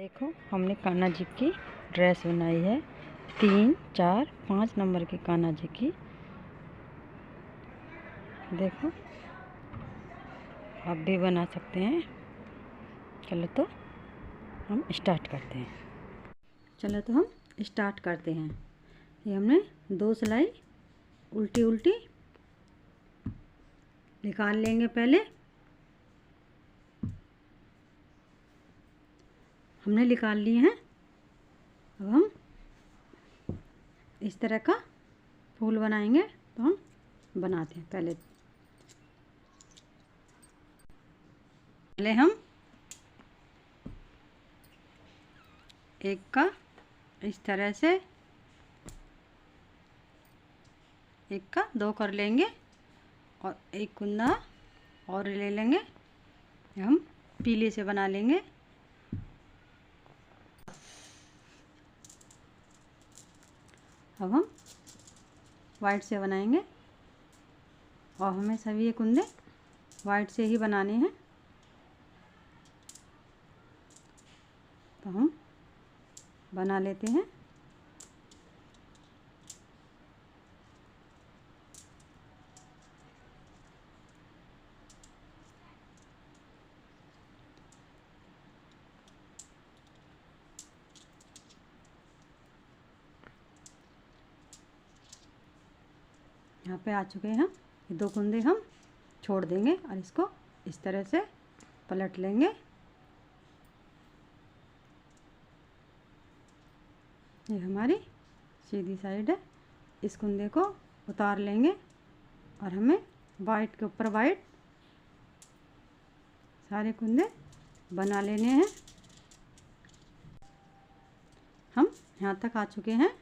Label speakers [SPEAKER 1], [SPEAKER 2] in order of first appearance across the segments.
[SPEAKER 1] देखो हमने कान्हा जी की ड्रेस बनाई है 3, 4, 5 नंबर की कान्हा जी की। देखो आप भी बना सकते हैं। चलो तो हम स्टार्ट करते हैं। ये हमने 2 सिलाई उल्टी उल्टी निकाल लेंगे। पहले हमने निकाल लिए हैं। अब हम इस तरह का फूल बनाएंगे। तो हम बनाते हैं। पहले हम एक का इस तरह से एक का 2 कर लेंगे और एक कुंदा और ले लेंगे। हम पीले से बना लेंगे। अब हम वाइट से बनाएंगे और हमें सभी ये कुंदे वाइट से ही बनाने हैं। तो हम बना लेते हैं। यहाँ पे आ चुके हैं। ये 2 कुंदे हम छोड़ देंगे और इसको इस तरह से पलट लेंगे। ये हमारी सीधी साइड है। इस कुंदे को उतार लेंगे और हमें वाइट के ऊपर वाइट सारे कुंदे बना लेने हैं। हम यहाँ तक आ चुके हैं।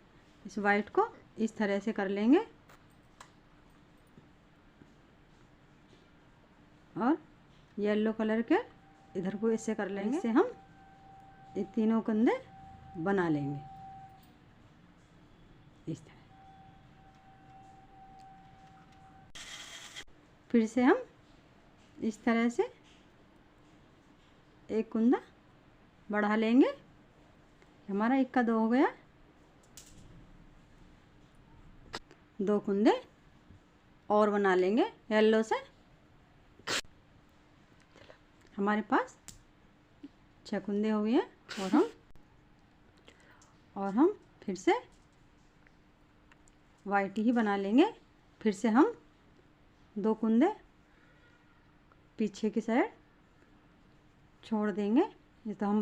[SPEAKER 1] इस वाइट को इस तरह से कर लेंगे और येलो कलर के इधर को इससे कर लेंगे। इससे हम ये तीनों कुंदे बना लेंगे इस तरह। फिर से हम इस तरह से एक कुंदा बढ़ा लेंगे। हमारा 1 का 2 हो गया। 2 कुंदे और बना लेंगे येलो से। हमारे पास 6 कुंदे हो गए हैं और हम फिर से वाइट ही बना लेंगे। फिर से हम 2 कुंदे पीछे की साइड छोड़ देंगे। ये तो हम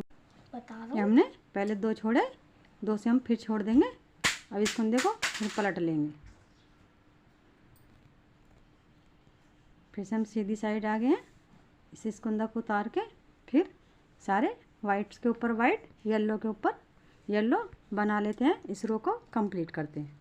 [SPEAKER 1] बता रहे हैं। हमने पहले 2 छोड़े, 2 से हम फिर छोड़ देंगे। अब इस कुंदे को फिर पलट लेंगे। फिर से हम सीधी साइड आ गए हैं। इस कुंदा को उतार के फिर सारे वाइट्स के ऊपर वाइट, येलो के ऊपर येलो बना लेते हैं। इस रो को कंप्लीट करते हैं।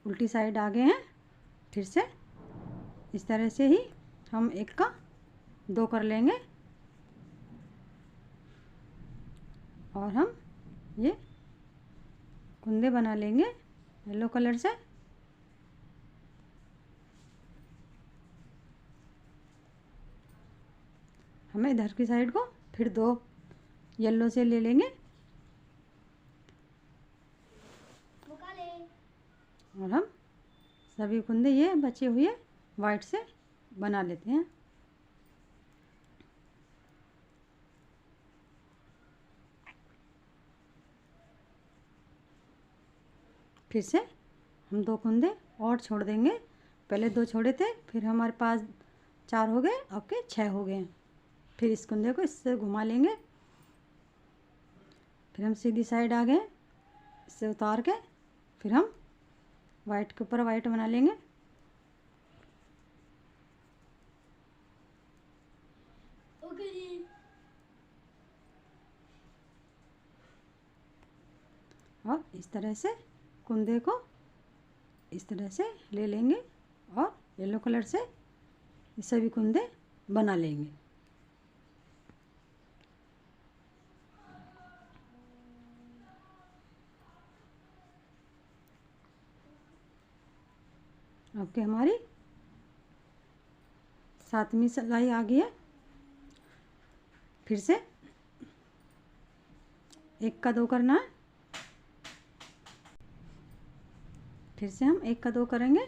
[SPEAKER 1] उल्टी साइड आ गए हैं। फिर से इस तरह से ही हम 1 का 2 कर लेंगे और हम ये कुंदे बना लेंगे येलो कलर से। हमें इधर की साइड को फिर 2 येलो से ले लेंगे और हम सभी कुंदे ये बचे हुए वाइट से बना लेते हैं। फिर से हम 2 कुंदे और छोड़ देंगे। पहले 2 छोड़े थे, फिर हमारे पास 4 हो गए, अब के 6 हो गए हैं। फिर इस कुंदे को इससे घुमा लेंगे। फिर हम सीधी साइड आ गए। इससे उतार के फिर हम वाइट के ऊपर वाइट बना लेंगे। और इस तरह से कुंदे को इस तरह से ले लेंगे और येलो कलर से ये सभी कुंदे बना लेंगे। ओके, हमारी 7वीं सिलाई आ गई है। फिर से 1 का 2 करना है। फिर से हम 1 का 2 करेंगे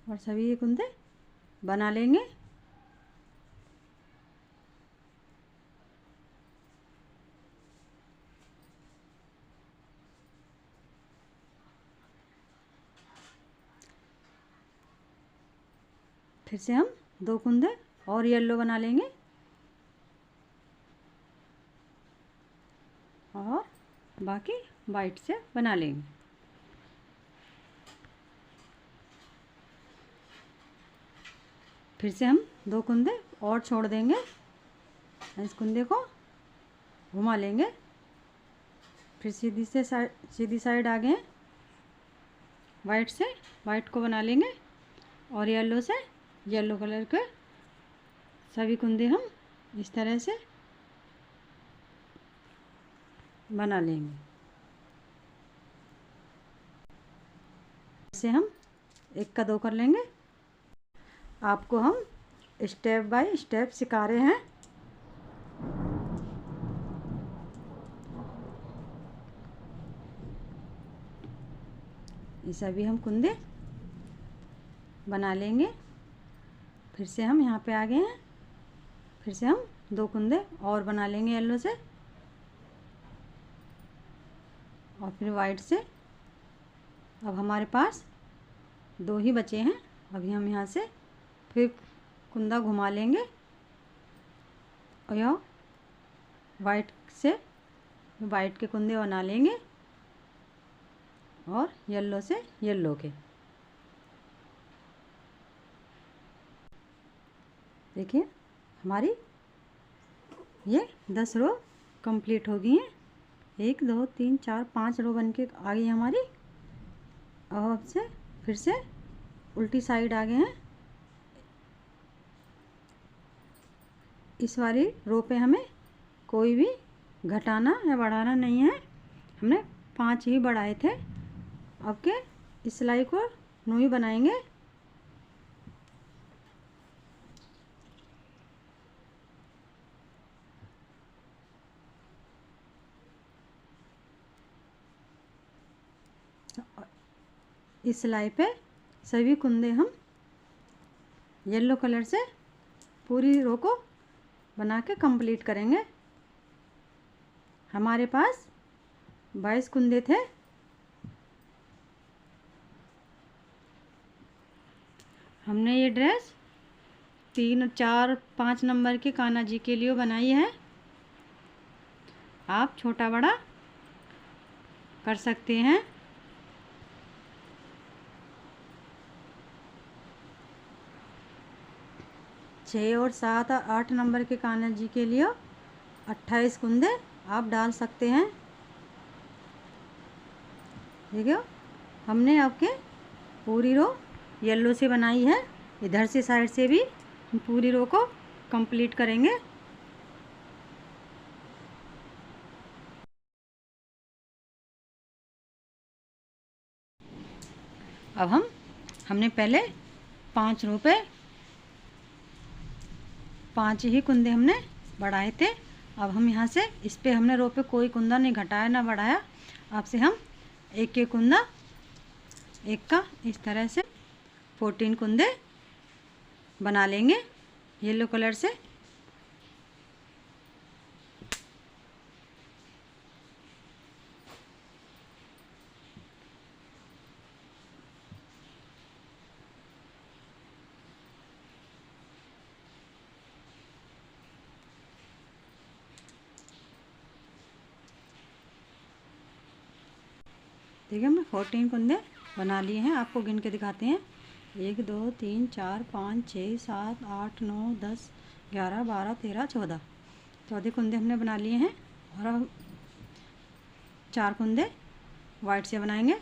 [SPEAKER 1] और सभी ये कुंदे बना लेंगे। फिर से हम 2 कुंदे और येलो बना लेंगे और बाकी वाइट से बना लेंगे। फिर से हम 2 कुंदे और छोड़ देंगे। इस कुंदे को घुमा लेंगे। फिर सीधी साइड आ गए। वाइट से वाइट को बना लेंगे और येलो से येलो कलर के सभी कुंदे हम इस तरह से बना लेंगे। इसे हम 1 का 2 कर लेंगे। आपको हम स्टेप बाय स्टेप सिखा रहे हैं। ये सभी हम कुंदे बना लेंगे। फिर से हम यहाँ पे आ गए हैं। फिर से हम 2 कुंदे और बना लेंगे येलो से और फिर वाइट से। अब हमारे पास 2 ही बचे हैं। अभी हम यहाँ से फिर कुंदा घुमा लेंगे और यहाँ वाइट से वाइट के कुंदे बना लेंगे और येलो से येलो के। देखिए हमारी ये 10 रो कंप्लीट हो गई हैं। 1 2 3 4 5 रो बन के आ गई हमारी। अब से फिर से उल्टी साइड आ गए हैं। इस वाली रो पे हमें कोई भी घटाना या बढ़ाना नहीं है। हमने 5 ही बढ़ाए थे। अब के इस सिलाई को 9 ही बनाएंगे। इस सिलाई पे सभी कुंदे हम येलो कलर से पूरी रो को बना के कंप्लीट करेंगे। हमारे पास 22 कुंदे थे। हमने ये ड्रेस 3 4 5 नंबर के कान्हा जी के लिए बनाई है। आप छोटा बड़ा कर सकते हैं। छः और 7 और 8 नंबर के कान्हा जी के लिए 28 कुंदे आप डाल सकते हैं। देखिए हमने आपके पूरी रो येलो से बनाई है। इधर से साइड से भी पूरी रो को कंप्लीट करेंगे। अब हमने पहले 5 रो पे 5 ही कुंदे हमने बढ़ाए थे। अब हम यहाँ से इस पे हमने रो पे कोई कुंदा नहीं घटाया ना बढ़ाया। आपसे हम एक एक कुंदा एक का इस तरह से 14 कुंदे बना लेंगे येलो कलर से। देखिए हमने 14 कुंदे बना लिए हैं। आपको गिन के दिखाते हैं। 1 2 3 4 5 6 7 8 9 10 11 12 13 14 कुंदे हमने बना लिए हैं। और अब 4 कुंदे वाइट से बनाएंगे।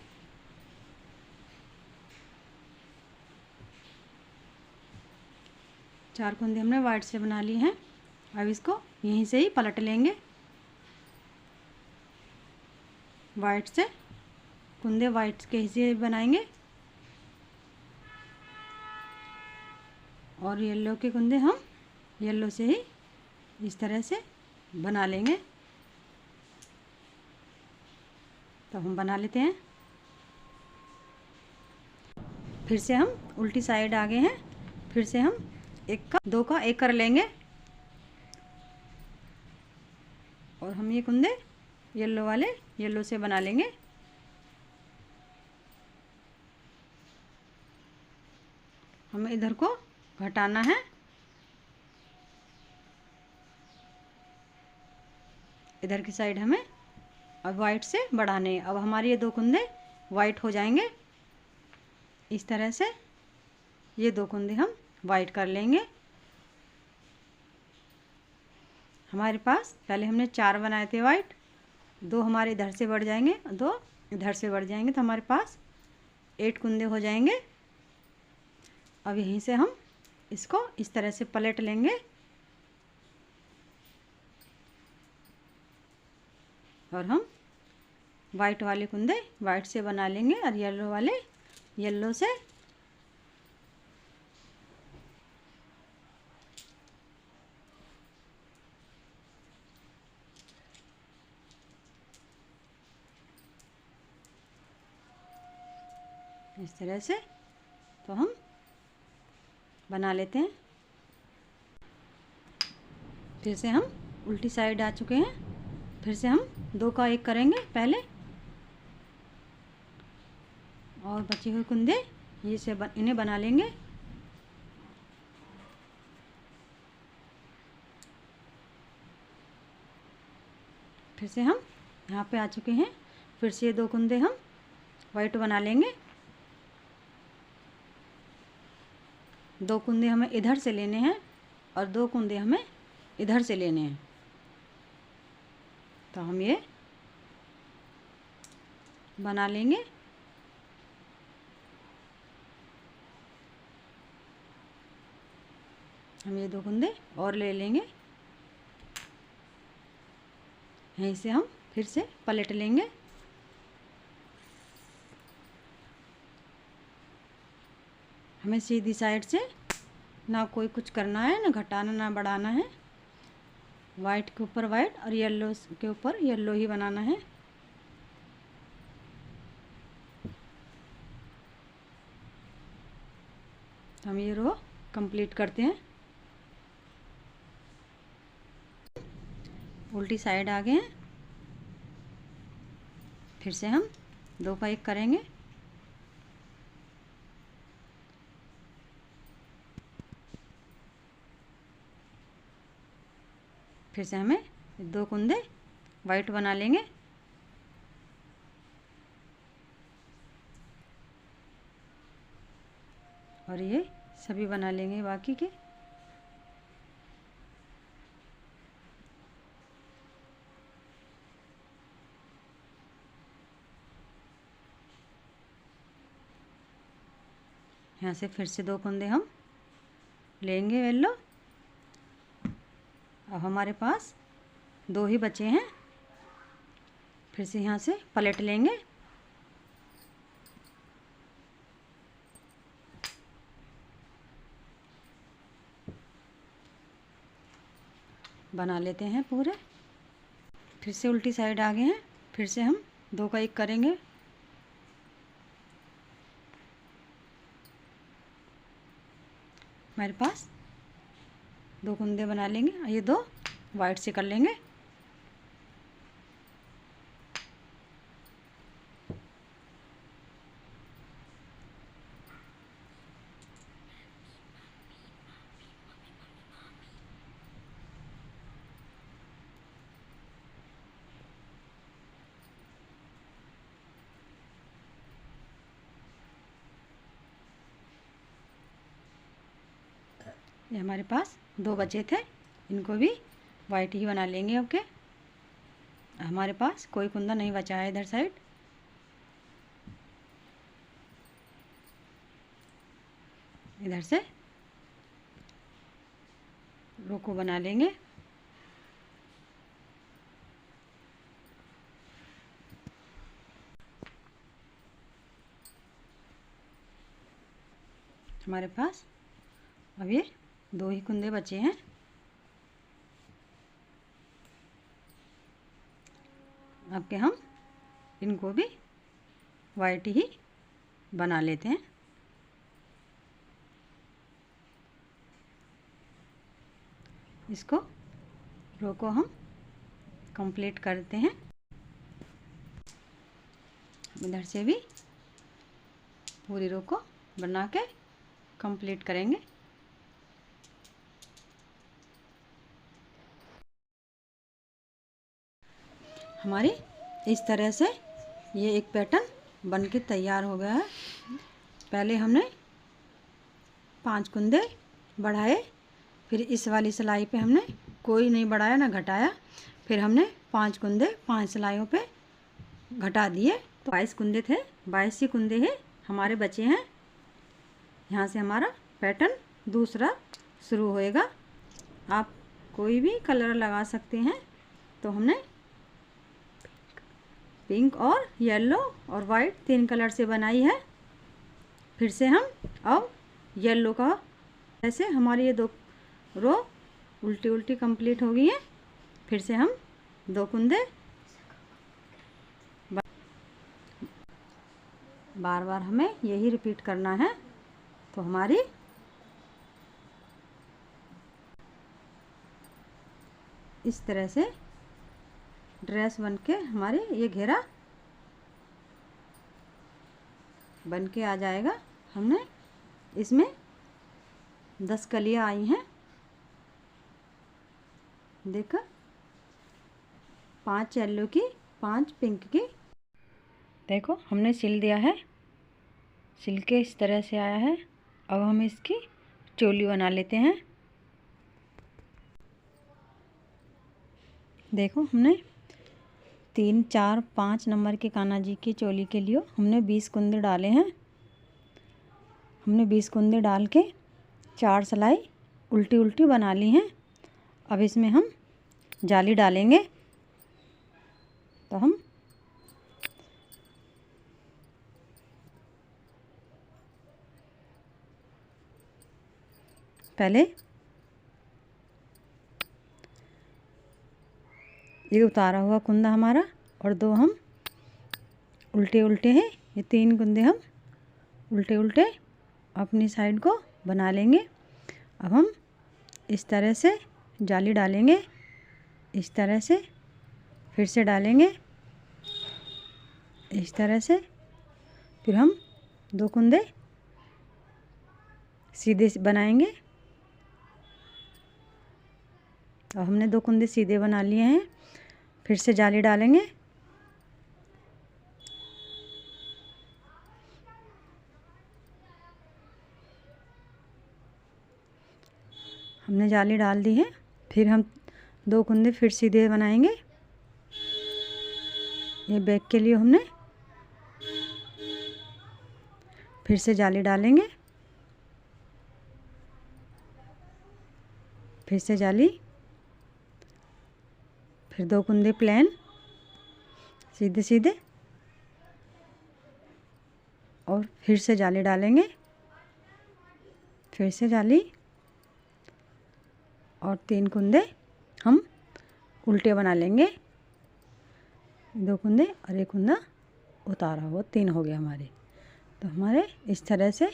[SPEAKER 1] 4 कुंदे हमने वाइट से बना लिए हैं। अब इसको यहीं से ही पलट लेंगे। वाइट से कुंदे वाइट के हिस्से बनाएंगे और येलो के कुंदे हम येलो से ही इस तरह से बना लेंगे। तो हम बना लेते हैं। फिर से हम उल्टी साइड आ गए हैं। फिर से हम एक का दो का एक कर लेंगे और हम ये कुंदे येलो वाले येलो से बना लेंगे। हमें इधर को घटाना है, इधर की साइड हमें अब वाइट से बढ़ाने। अब हमारे ये 2 कुंदे वाइट हो जाएंगे। इस तरह से ये 2 कुंदे हम वाइट कर लेंगे। हमारे पास पहले हमने 4 बनाए थे वाइट, 2 हमारे इधर से बढ़ जाएंगे, 2 इधर से बढ़ जाएंगे, तो हमारे पास 8 कुंदे हो जाएंगे। अब यहीं से हम इसको इस तरह से पलट लेंगे और हम वाइट वाले कुंदे वाइट से बना लेंगे और येलो वाले येलो से। इस तरह से तो हम बना लेते हैं। फिर से हम उल्टी साइड आ चुके हैं। फिर से हम 2 का एक करेंगे पहले और बचे हुए कुंदे ये से इन्हें बना लेंगे। फिर से हम यहाँ पे आ चुके हैं। फिर से ये 2 कुंदे हम वाइट बना लेंगे। 2 कुंदे हमें इधर से लेने हैं और 2 कुंदे हमें इधर से लेने हैं। तो हम ये बना लेंगे। हम ये 2 कुंदे और ले लेंगे। यहीं से हम फिर से पलट लेंगे। हमें सीधी साइड से ना कोई कुछ करना है, ना घटाना ना बढ़ाना है। वाइट के ऊपर वाइट और येलो के ऊपर येलो ही बनाना है। हम ये रो कंप्लीट करते हैं। उल्टी साइड आ गए हैं। फिर से हम 2 का एक करेंगे। फिर से हमें 2 कुंदे वाइट बना लेंगे और ये सभी बना लेंगे बाकी के। यहाँ से फिर से 2 कुंदे हम लेंगे येलो। अब हमारे पास 2 ही बचे हैं। फिर से यहाँ से पलट लेंगे। बना लेते हैं पूरे। फिर से उल्टी साइड आ गए हैं। फिर से हम 2 का एक करेंगे। हमारे पास 2 कुंदे बना लेंगे और ये 2 वाइट से कर लेंगे। ये हमारे पास 2 बचे थे, इनको भी वाइट ही बना लेंगे। ओके, हमारे पास कोई कुंदा नहीं बचा है इधर साइड। इधर से रो को बना लेंगे। हमारे पास अब ये 2 ही कुंदे बचे हैं। अब के हम इनको भी वाइट ही बना लेते हैं। इसको रो को हम कंप्लीट करते हैं। इधर से भी पूरी रो को बना के कंप्लीट करेंगे। हमारी इस तरह से ये एक पैटर्न बन के तैयार हो गया है। पहले हमने 5 कुंदे बढ़ाए, फिर इस वाली सिलाई पे हमने कोई नहीं बढ़ाया ना घटाया, फिर हमने 5 कुंदे 5 सिलाइयों पे घटा दिए, तो 22 कुंदे थे। 22 ही कुंदे हैं हमारे बचे हैं। यहाँ से हमारा पैटर्न दूसरा शुरू होएगा। आप कोई भी कलर लगा सकते हैं। तो हमने पिंक और येलो और वाइट 3 कलर से बनाई है। फिर से हम अब येलो का, ऐसे हमारी ये 2 रो उल्टी उल्टी कंप्लीट हो गई है। फिर से हम 2 कुंदे बार बार हमें यही रिपीट करना है। तो हमारी इस तरह से ड्रेस बनके हमारे ये घेरा बनके आ जाएगा। हमने इसमें 10 कलियां आई हैं। देखो, 5 येलो की, 5 पिंक की। देखो हमने सिल दिया है, सिल के इस तरह से आया है। अब हम इसकी चोली बना लेते हैं। देखो हमने 3, 4, 5 नंबर के कान्हा जी की चोली के लिए हमने 20 कुंदे डाले हैं। हमने 20 कुंदे डाल के 4 सिलाई उल्टी उल्टी बना ली हैं। अब इसमें हम जाली डालेंगे। तो हम पहले ये उतारा हुआ कुंदा हमारा और 2 हम उल्टे उल्टे हैं। ये 3 कुंदे हम उल्टे उल्टे अपनी साइड को बना लेंगे। अब हम इस तरह से जाली डालेंगे, इस तरह से, फिर से डालेंगे इस तरह से। फिर हम 2 कुंदे सीधे बनाएंगे। अब हमने 2 कुंदे सीधे बना लिए हैं। फिर से जाली डालेंगे, हमने जाली डाल दी है। फिर हम 2 कुंदे फिर सीधे बनाएंगे। ये बैक के लिए हमने फिर से जाली डालेंगे, फिर से जाली, फिर 2 कुंदे प्लेन सीधे सीधे और फिर से जाली डालेंगे, फिर से जाली और 3 कुंदे हम उल्टे बना लेंगे। 2 कुंदे और 1 कुंदा उतारा हुआ, 3 हो गए हमारे। तो हमारे इस तरह से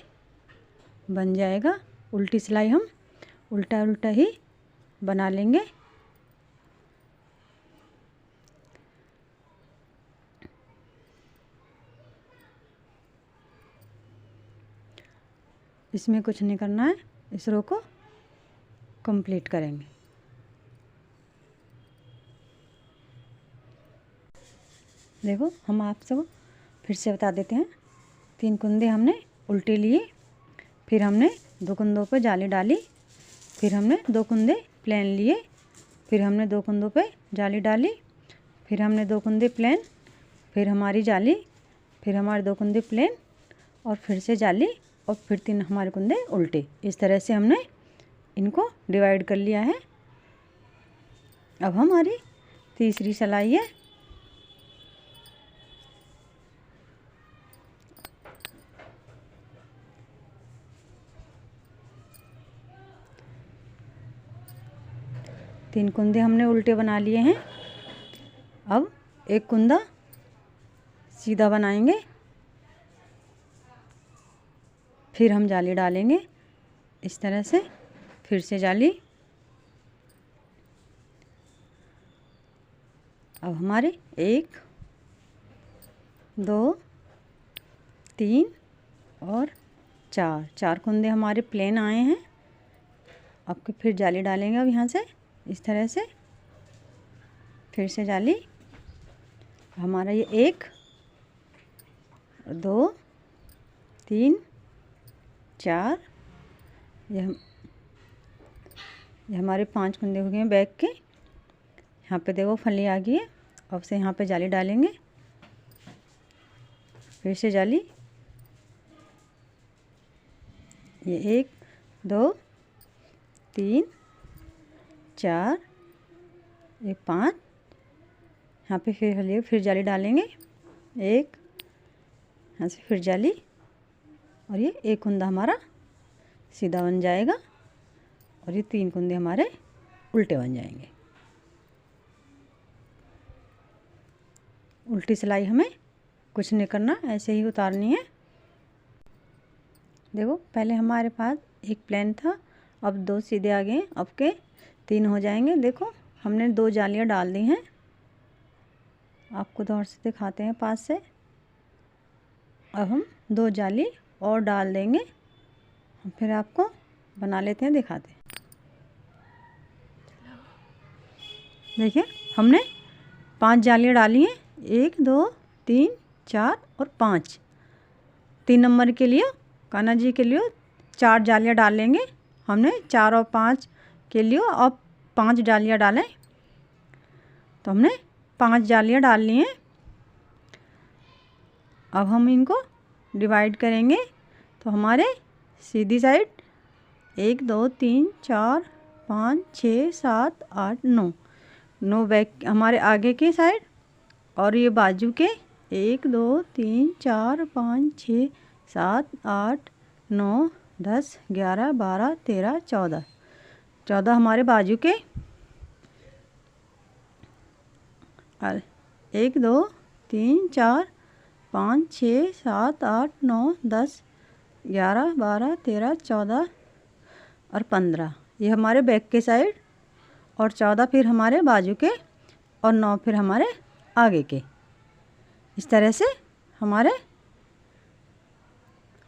[SPEAKER 1] बन जाएगा। उल्टी सिलाई हम उल्टा उल्टा ही बना लेंगे। इसमें कुछ नहीं करना है, इस रो को कंप्लीट करेंगे। देखो हम आप सब फिर से बता देते हैं। 3 कुंदे हमने उल्टे लिए, फिर हमने 2 कुंदों पर जाली डाली, फिर हमने 2 कुंदे प्लेन लिए, फिर हमने 2 कुंदों पे जाली डाली, फिर हमने 2 कुंदे प्लेन, फिर हमारी जाली, फिर हमारे 2 कुंदे प्लेन और फिर से जाली और फिर 3 हमारे कुंदे उल्टे। इस तरह से हमने इनको डिवाइड कर लिया है। अब हमारी तीसरी सिलाई है। तीन कुंदे हमने उल्टे बना लिए हैं। अब एक कुंदा सीधा बनाएंगे, फिर हम जाली डालेंगे इस तरह से, फिर से जाली। अब हमारे 1 2 3 और 4 कुंदे हमारे प्लेन आए हैं। अब फिर जाली डालेंगे। अब यहाँ से इस तरह से, फिर से जाली। हमारा ये 1 2 3 4, ये हमारे 5 कुंदे हो गए हैं बैक के। यहाँ पे देखो फली आ गई है। अब से यहाँ पे जाली डालेंगे, फिर से जाली। ये 1 2 3 4, ये 5, यहाँ पे फिर जाली डालेंगे 1, यहाँ से फिर जाली, और ये एक कुंदा हमारा सीधा बन जाएगा और ये 3 कुंदे हमारे उल्टे बन जाएंगे। उल्टी सिलाई हमें कुछ नहीं करना, ऐसे ही उतारनी है। देखो पहले हमारे पास एक प्लेन था, अब 2 सीधे आ गए, अब के 3 हो जाएंगे। देखो हमने 2 जालियाँ डाल दी हैं। आपको दौर से दिखाते हैं पास से। अब हम 2 जाली और डाल देंगे, फिर आपको बना लेते हैं, दिखाते हैं। देखिए हमने 5 जालियाँ डाली हैं, 1 2 3 4 और 5। 3 नंबर के लिए कान्हा जी के लिए 4 जालियाँ डाल लेंगे। हमने 4 और 5 के लिए अब 5 जालियाँ डालें, तो हमने 5 जालियाँ डाल ली हैं। अब हम इनको डिवाइड करेंगे, तो हमारे सीधी साइड 1 2 3 4 5 6 7 8 9 बैक हमारे आगे की साइड, और ये बाजू के 1 2 3 4 5 6 7 8 9 10 11 12 13 14 हमारे बाजू के, और 1 2 3 4 5 6 7 8 9 10 11 12 13 14 और 15 ये हमारे बैक के साइड, और 14 फिर हमारे बाजू के, और 9 फिर हमारे आगे के। इस तरह से हमारे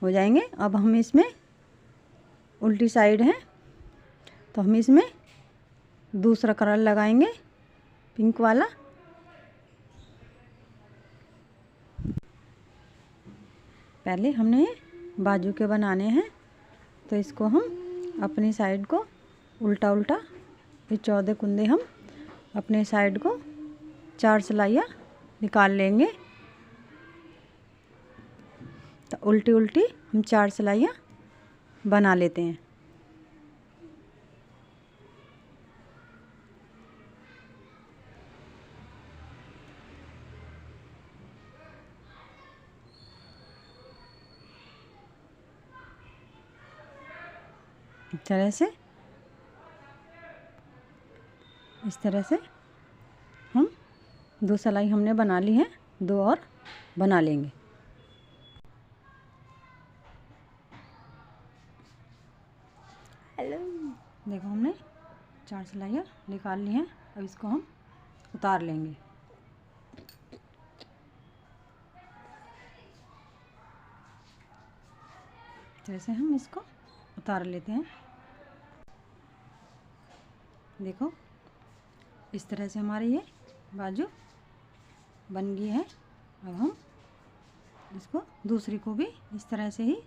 [SPEAKER 1] हो जाएंगे। अब हम इसमें उल्टी साइड है, तो हम इसमें दूसरा कलर लगाएंगे, पिंक वाला। पहले हमने बाजू के बनाने हैं, तो इसको हम अपनी साइड को उल्टा उल्टा, ये 14 कुंदे हम अपने साइड को 4 सिलाइयाँ निकाल लेंगे। तो उल्टी उल्टी हम 4 सिलाइयाँ बना लेते हैं। इस तरह से हम 2 सिलाई हमने बना ली है, 2 और बना लेंगे। देखो हमने 4 सिलाइयाँ निकाल ली हैं। अब इसको हम उतार लेंगे। जैसे हम इसको उतार लेते हैं। देखो इस तरह से हमारी ये बाजू बन गई है। अब हम इसको दूसरी को भी इस तरह से ही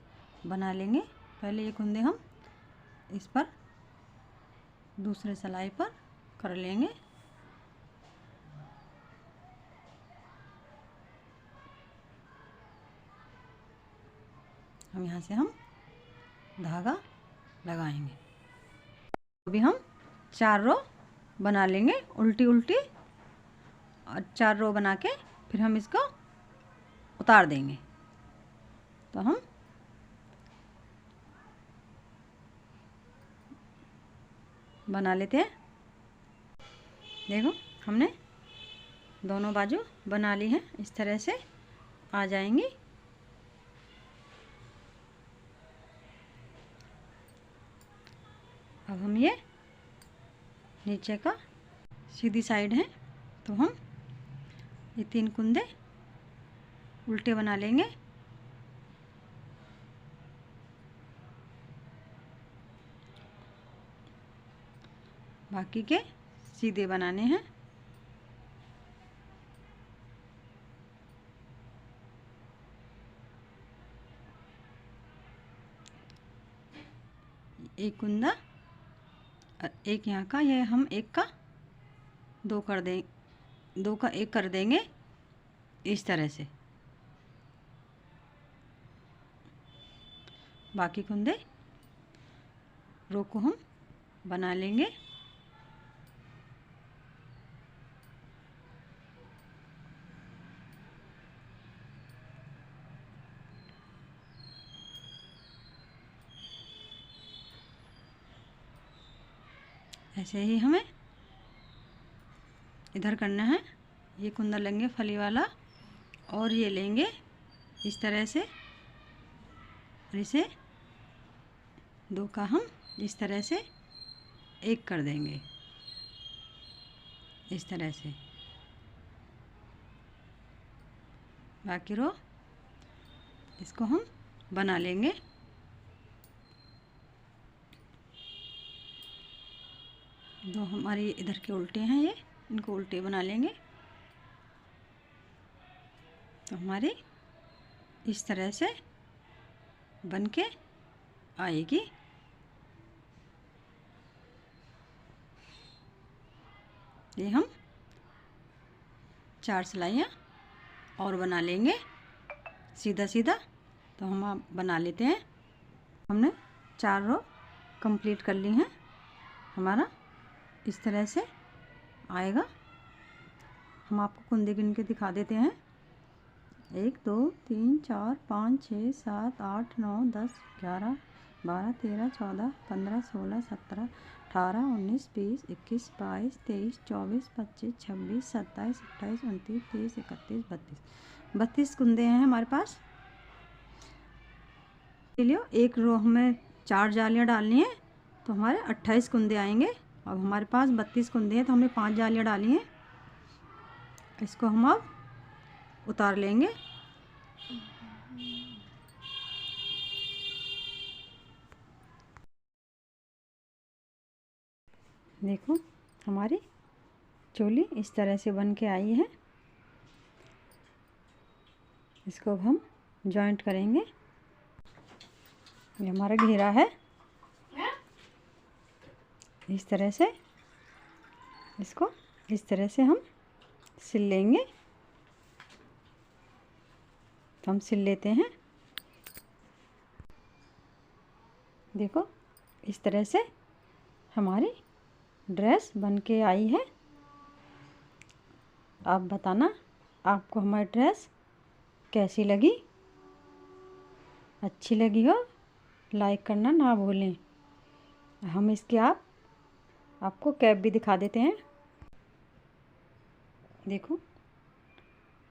[SPEAKER 1] बना लेंगे। पहले ये कुंदे हम इस पर दूसरे सिलाई पर कर लेंगे। हम यहाँ से हम धागा लगाएंगे। अभी हम 4 रो बना लेंगे उल्टी उल्टी, और 4 रो बना के फिर हम इसको उतार देंगे। तो हम बना लेते हैं। देखो हमने दोनों बाजू बना ली हैं, इस तरह से आ जाएंगी। अब हम ये नीचे का सीधी साइड है, तो हम ये 3 कुंदे उल्टे बना लेंगे। बाकी के सीधे बनाने हैं। एक कुंदा और एक यहाँ का, ये हम एक का 2 कर दें, 2 का 1 कर देंगे इस तरह से। बाकी कुंदे रो को हम बना लेंगे। ऐसे ही हमें इधर करना है। ये कुंदा लेंगे फली वाला, और ये लेंगे इस तरह से, और इसे 2 का हम इस तरह से 1 कर देंगे, इस तरह से। बाकी रो इसको हम बना लेंगे। दो हमारे इधर के उल्टे हैं, ये इनको उल्टे बना लेंगे। तो हमारी इस तरह से बन के आएगी। ये हम 4 सिलाइयाँ और बना लेंगे सीधा सीधा। तो हम आप बना लेते हैं। हमने 4 रो कंप्लीट कर ली हैं। हमारा इस तरह से आएगा। हम आपको कुंदे गिन के दिखा देते हैं। 1 2 3 4 5 6 7 8 9 10 11 12 13 14 15 16 17 18 19 20 21 22 23 24 25 26 27 28 29 30 31 32 कुंदे हैं हमारे पास। चलिए एक रो हमें 4 जालियाँ डालनी है, तो हमारे 28 कुंदे आएंगे। अब हमारे पास 32 कुंदे हैं, तो हमने 5 जालियाँ डाली हैं। इसको हम अब उतार लेंगे। देखो हमारी चोली इस तरह से बन के आई है। इसको अब हम जॉइंट करेंगे। ये हमारा घेरा है, इस तरह से इसको इस तरह से हम सिल लेंगे। तो हम सिल लेते हैं। देखो इस तरह से हमारी ड्रेस बन के आई है। आप बताना आपको हमारी ड्रेस कैसी लगी। अच्छी लगी हो लाइक करना ना भूलें। हम इसके आपको कैप भी दिखा देते हैं। देखो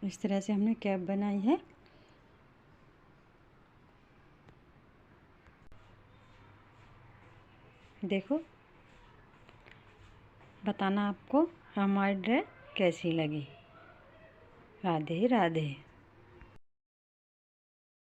[SPEAKER 1] इस तरह से हमने कैप बनाई है। देखो बताना आपको हमारी ड्रेस कैसी लगी। राधे राधे।